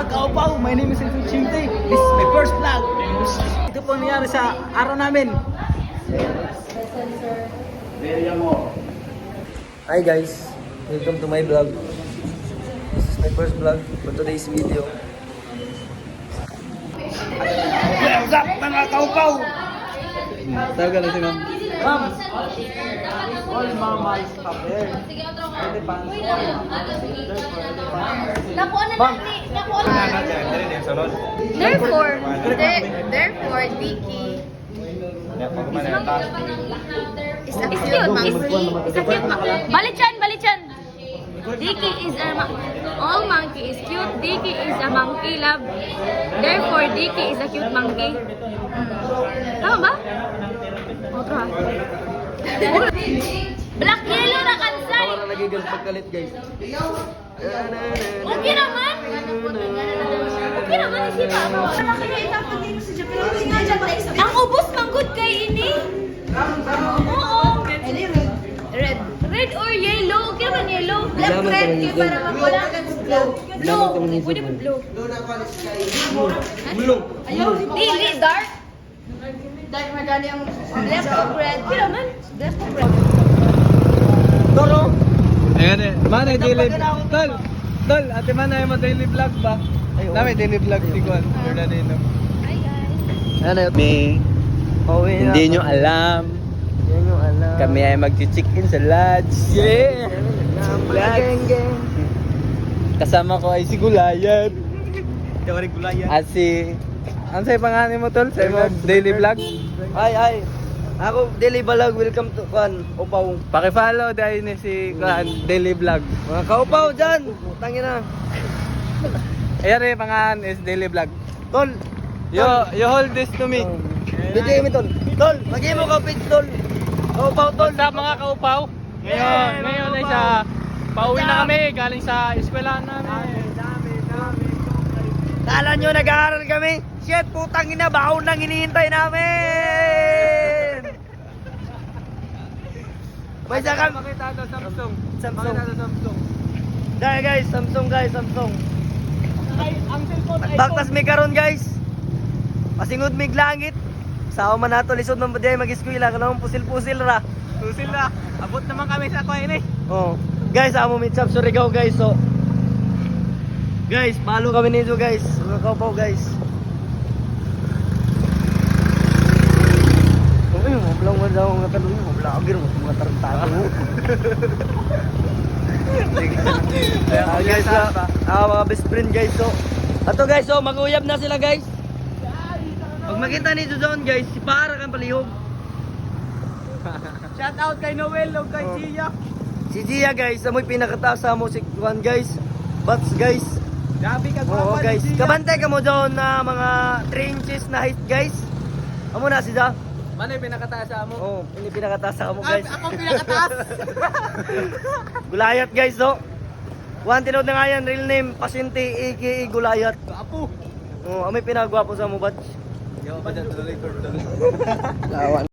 mga kaupaw, my name is Elfie Chinte. This is my first vlog. Ito po nangyari sa araw namin. Hi guys, welcome to my vlog. This is my first vlog for today's video. What's up mga kaupaw? Tawag ka na si ma'am. Ma'am, all mama is up there. Therefore, Dicky is a cute monkey. Is a cute monkey. Balichan. Dicky is all monkey is cute. Dicky is a monkey love. Therefore, Dicky is a cute monkey. Tama ba? Otra. Black yellow na kansay. Parang nagigas pagkalit guys. Okay naman. Okay naman isita mo. Ang ubos manggod kay ini. Oo. Red or yellow? Okay naman yellow. Black red kaya para magwala. Blue. Pwede mo blue. Ayaw. Dili dark. Dark madali ang black or red. Okay naman. Black or red. Toro! Ayan eh. Mana daily Tol, ate man ay mo daily vlog ba? Dami daily vlog si Juan. Fernandino. Ano Me, hindi nyo alam. Kami ay mag-check-in sa lodge. Yeah! Kasama ko ay si Gulayat. Ikaw rin gulayan. At si... Ano sa'yo pangalan mo tol? Sa mo daily vlog? Ay. Ako daily vlog, welcome to Kwan, Upaw. Pakifollow dahil ni si Juan daily vlog. Mga kaupaw dyan, tangin na. Ayan eh, pangalan is daily vlog. Tol, You hold this to me. bigay mo tol. Tol, lagay mo ka page tol. Kaupaw tol. What's up mga kaupaw? Ngayon ay sa pauwi na kami galing sa eskwelahan namin. Kala nyo nag-aaral kami? Shit, putang ina, baon lang hinihintay namin! May saka... Pakita ito Samsung. Samsung. Pakita ito Samsung. Dahil guys, Samsung. Ang cellphone ay Baktas may karon guys. Pasingod mig langit. Sao man nato lisod man baday mag-eskwela kanang pusil-pusil ra. Susil na. Abot naman kami sa kuwain eh. Oh. Guys, amo meet up sa Surigao guys. So guys, follow kami nito guys. Mga kaupaw guys. Uy, mablang mo daw mga tanong mo. Vlogger mo, mga tarantado mo. Guys, mga best friend guys. So, ato guys, so mag-uyab na sila guys. Pag makita nito doon guys, si para kang palihog. shout out kay Noel o kay Gia. Si Gia guys, amoy pinakataas sa mo si Juan guys. Bats guys. Grabe ka Oo gwapa guys, ni Gia. kabantay ka mo doon na mga 3 inches na height guys. Amo na si Gia. Mano yung pinakataas sa mo? Oo, ini pinakataas sa mo guys. Ako pinakataas. Gulayat guys, no? Juan tinod na nga yan, real name, Pasyente aka Gulayat. Apo. Oo, amoy pinagwapo sa mo batch. Yo, ba dyan tuloy ko? Lawan.